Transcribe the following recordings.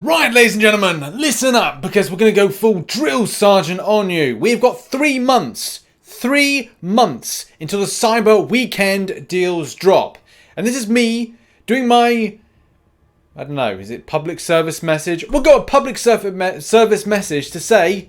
Right, ladies and gentlemen, listen up because we're going to go full drill sergeant on you. We've got 3 months until the Cyber Weekend deals drop. And this is me doing my, I don't know, is it public service message? We'll go a public service message to say,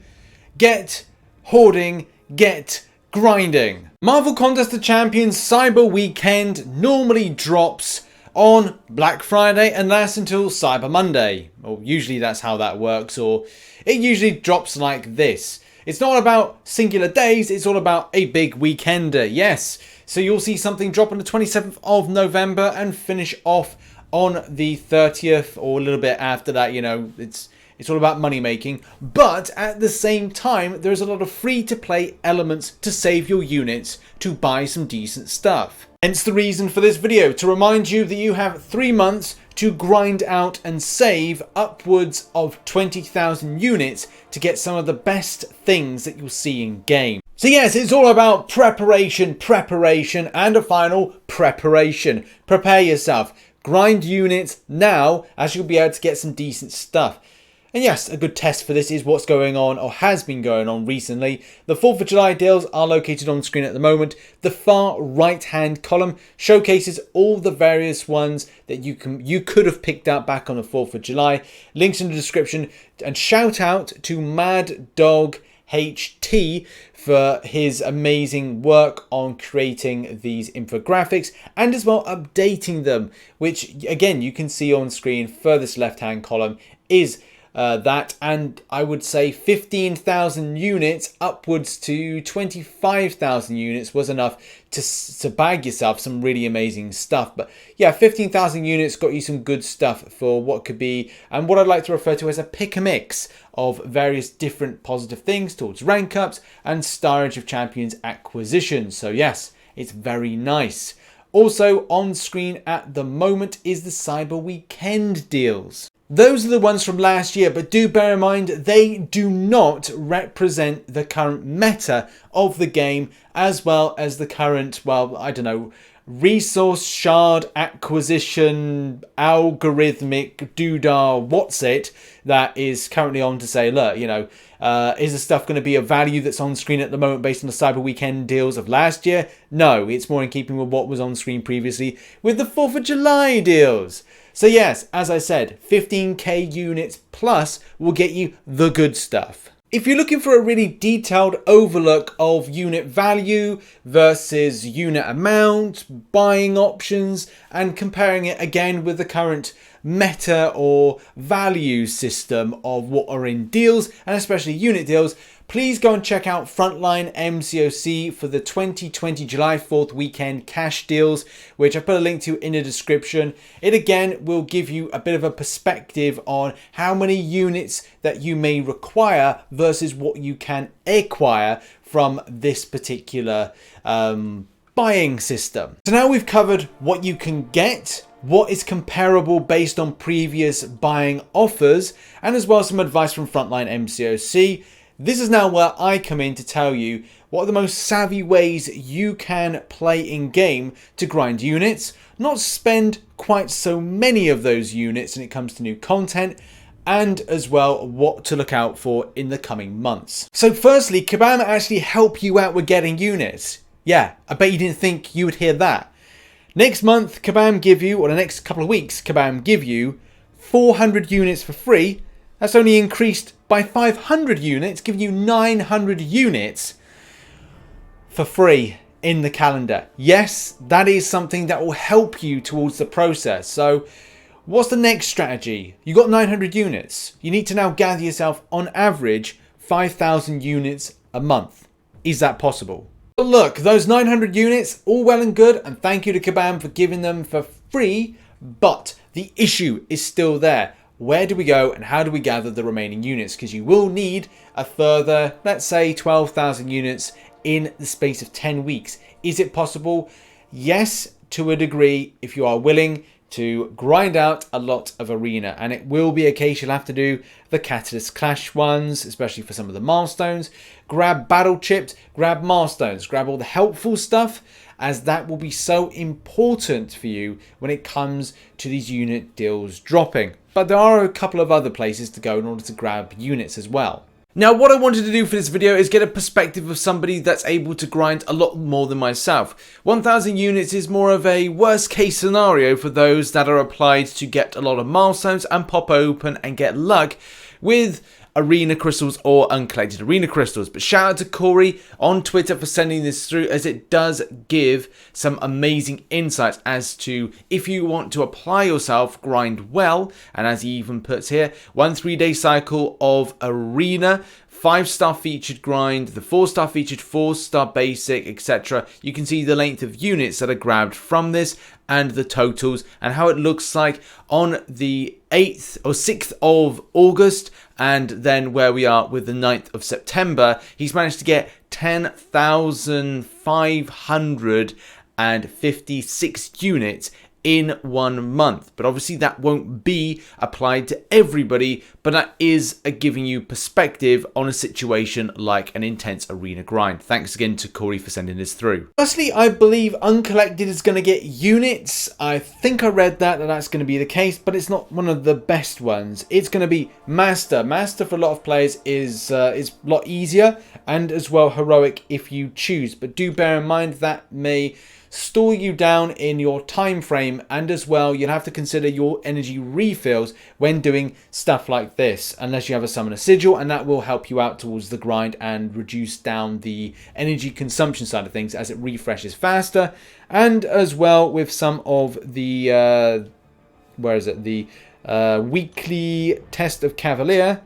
get hoarding, get grinding. Marvel Contest of Champions Cyber Weekend normally drops on Black Friday and lasts until Cyber Monday. Or usually that's how that works, or it usually drops like this. It's not about singular days, it's all about a big weekender, yes. So you'll see something drop on the 27th of November and finish off on the 30th or a little bit after that, you know, it's all about money making. But at the same time, there's a lot of free to play elements to save your units to buy some decent stuff. Hence the reason for this video, to remind you that you have 3 months to grind out and save upwards of 20,000 units to get some of the best things that you'll see in game. So yes, it's all about preparation, and a final preparation. Prepare yourself. Grind units now, as you'll be able to get some decent stuff. And yes, a good test for this is what's going on, or has been going on recently. The 4th of July deals are located on screen at the moment. The far right hand column showcases all the various ones that you could have picked out back on the 4th of July. Links in the description, and shout out to Mad Dog HT for his amazing work on creating these infographics and as well updating them, which again you can see on screen. Furthest left hand column is that, and I would say 15,000 units upwards to 25,000 units was enough to bag yourself some really amazing stuff. But yeah, 15,000 units got you some good stuff for what could be, and what I'd like to refer to as a pick a mix of various different positive things towards rank ups and Star Age of Champions acquisitions. So yes, it's very nice. Also on screen at the moment is the Cyber Weekend deals. Those are the ones from last year, but do bear in mind they do not represent the current meta of the game, as well as the current, well, I don't know, resource shard acquisition algorithmic doodah what's it that is currently on to say, look, you know, is the stuff going to be a value that's on screen at the moment based on the Cyber Weekend deals of last year? No, it's more in keeping with what was on screen previously with the 4th of July deals. So yes, as I said, 15k units plus will get you the good stuff. If you're looking for a really detailed overlook of unit value versus unit amount, buying options, and comparing it again with the current meta or value system of what are in deals, and especially unit deals, please go and check out Frontline MCOC for the 2020 July 4th weekend cash deals, which I put a link to in the description. It again will give you a bit of a perspective on how many units that you may require versus what you can acquire from this particular buying system. So now we've covered what you can get, what is comparable based on previous buying offers, and as well as some advice from Frontline MCOC. This is now where I come in to tell you what are the most savvy ways you can play in game to grind units, not spend quite so many of those units when it comes to new content, and as well what to look out for in the coming months. So firstly, Kabam actually help you out with getting units. Yeah, I bet you didn't think you would hear that. Next month, Kabam give you, or the next couple of weeks, Kabam give you 400 units for free. That's only increased by 500 units, giving you 900 units for free in the calendar. Yes, that is something that will help you towards the process. So what's the next strategy? You got 900 units. You need to now gather yourself on average 5,000 units a month. Is that possible? But look, those 900 units, all well and good, and thank you to Kabam for giving them for free, but the issue is still there. Where do we go and how do we gather the remaining units? Because you will need a further, let's say 12,000 units in the space of 10 weeks. Is it possible? Yes, to a degree, if you are willing to grind out a lot of arena, and it will be a case you'll have to do the Catalyst Clash ones, especially for some of the milestones. Grab battle chips, grab milestones, grab all the helpful stuff, as that will be so important for you when it comes to these unit deals dropping. But there are a couple of other places to go in order to grab units as well. Now, what I wanted to do for this video is get a perspective of somebody that's able to grind a lot more than myself. 1000 units is more of a worst case scenario for those that are applied to get a lot of milestones and pop open and get luck with arena crystals or uncollected arena crystals. But shout out to Corey on Twitter for sending this through, as it does give some amazing insights as to if you want to apply yourself, grind well, and as he even puts here, 1 3-day cycle of arena, 5-star featured grind, the 4-star featured, 4-star basic, etc. You can see the length of units that are grabbed from this and the totals and how it looks like on the 8th or 6th of August, and then where we are with the 9th of September. He's managed to get 10,556 units in 1 month. But obviously that won't be applied to everybody, but that is giving you perspective on a situation like an intense arena grind. Thanks again to Corey for sending this through. Firstly, I believe uncollected is going to get units. I think I read that's going to be the case, but it's not one of the best ones. It's going to be master. Master for a lot of players is a lot easier, and as well heroic if you choose, but do bear in mind that may stall you down in your time frame, and as well you'll have to consider your energy refills when doing stuff like this, unless you have a summoner sigil, and that will help you out towards the grind and reduce down the energy consumption side of things as it refreshes faster. And as well with some of the weekly test of Cavalier,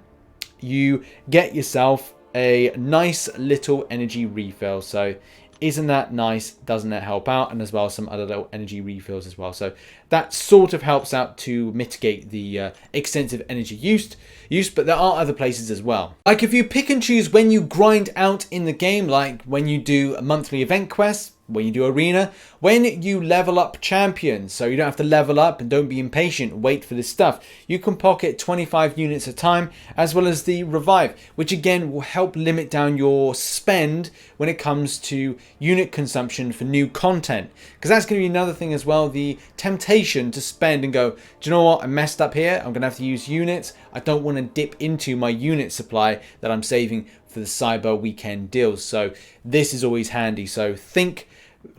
you get yourself a nice little energy refill. So isn't that nice? Doesn't that help out? And as well some other little energy refills as well. So that sort of helps out to mitigate the extensive energy use, but there are other places as well. Like if you pick and choose when you grind out in the game, like when you do a monthly event quests, when you do arena, when you level up champions, so you don't have to level up and don't be impatient, wait for this stuff. You can pocket 25 units at a time, as well as the revive, which again will help limit down your spend when it comes to unit consumption for new content. Because that's going to be another thing as well, the temptation to spend and go, do you know what, I messed up here, I'm going to have to use units. I don't want to dip into my unit supply that I'm saving for the cyber weekend deals. So this is always handy. So think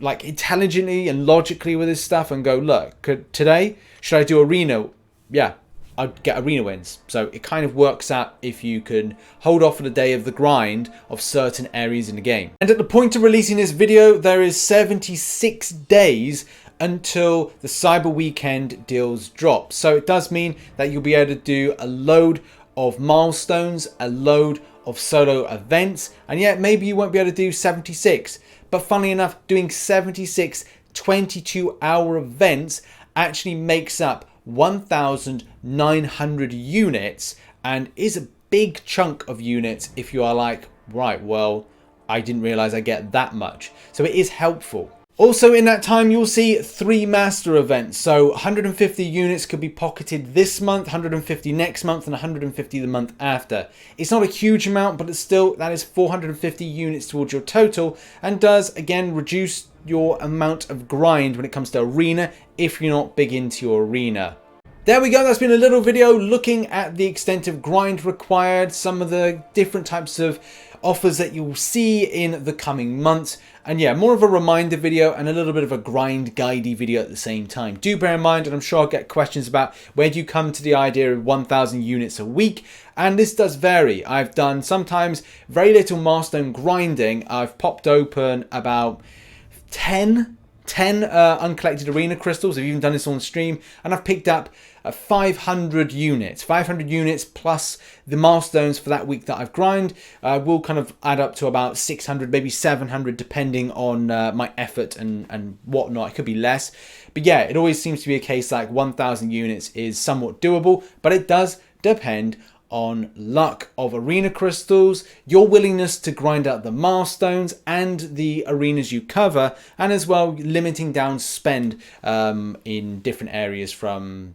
like intelligently and logically with this stuff and go, look, today should I do arena? Yeah, I'd get arena wins. So it kind of works out if you can hold off for the day of the grind of certain areas in the game. And at the point of releasing this video, there is 76 days until the cyber weekend deals drop. So it does mean that you'll be able to do a load of milestones, a load of solo events, and yet maybe you won't be able to do 76. But funnily enough, doing 76 22-hour events actually makes up 1,900 units, and is a big chunk of units if you are like, right, well, I didn't realize I get that much. So it is helpful. Also in that time, you'll see 3 master events. So 150 units could be pocketed this month, 150 next month, and 150 the month after. It's not a huge amount, but it's still, that is 450 units towards your total, and does again reduce your amount of grind when it comes to arena if you're not big into your arena. There we go, that's been a little video looking at the extent of grind required, some of the different types of offers that you'll see in the coming months, and yeah, more of a reminder video and a little bit of a grind guidey video at the same time. Do bear in mind, and I'm sure I'll get questions about where do you come to the idea of 1,000 units a week, and this does vary. I've done sometimes very little milestone grinding. I've popped open about 10 uncollected arena crystals. I've even done this on stream, and I've picked up 500 units plus the milestones for that week that I've grind will kind of add up to about 600, maybe 700, depending on my effort and whatnot. It could be less, but yeah, it always seems to be a case like 1,000 units is somewhat doable, but it does depend on luck of arena crystals, your willingness to grind out the milestones and the arenas you cover, and as well limiting down spend in different areas from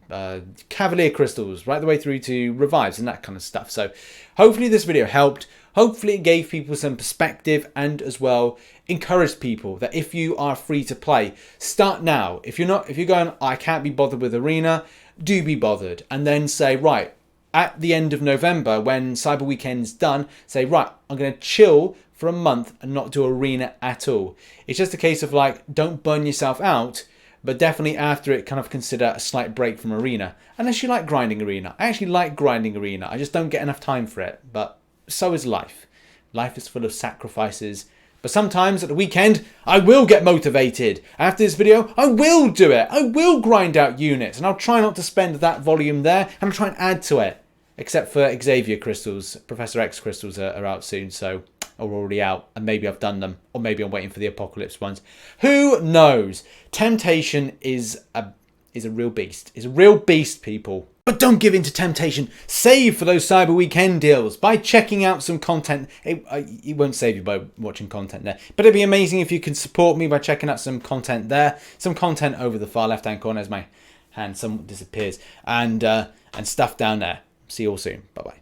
cavalier crystals right the way through to revives and that kind of stuff. So hopefully this video helped. Hopefully it gave people some perspective and as well encouraged people that if you are free to play, start now. If you're going, I can't be bothered with arena, do be bothered, and then say, right, at the end of November, when Cyber Weekend's done, say, right, I'm going to chill for a month and not do arena at all. It's just a case of like, don't burn yourself out, but definitely after it, kind of consider a slight break from arena. Unless you like grinding arena. I actually like grinding arena. I just don't get enough time for it. But so is life. Life is full of sacrifices. But sometimes at the weekend, I will get motivated. After this video, I will do it. I will grind out units. And I'll try not to spend that volume there. And I'll try and add to it. Except for Xavier crystals. Professor X crystals are out soon, so are already out. And maybe I've done them. Or maybe I'm waiting for the Apocalypse ones. Who knows? Temptation is a real beast. It's a real beast, people. But don't give in to temptation. Save for those Cyber Weekend deals by checking out some content. It won't save you by watching content there. But it'd be amazing if you can support me by checking out some content there. Some content over the far left-hand corner as my hand somewhat disappears. And stuff down there. See you all soon. Bye-bye.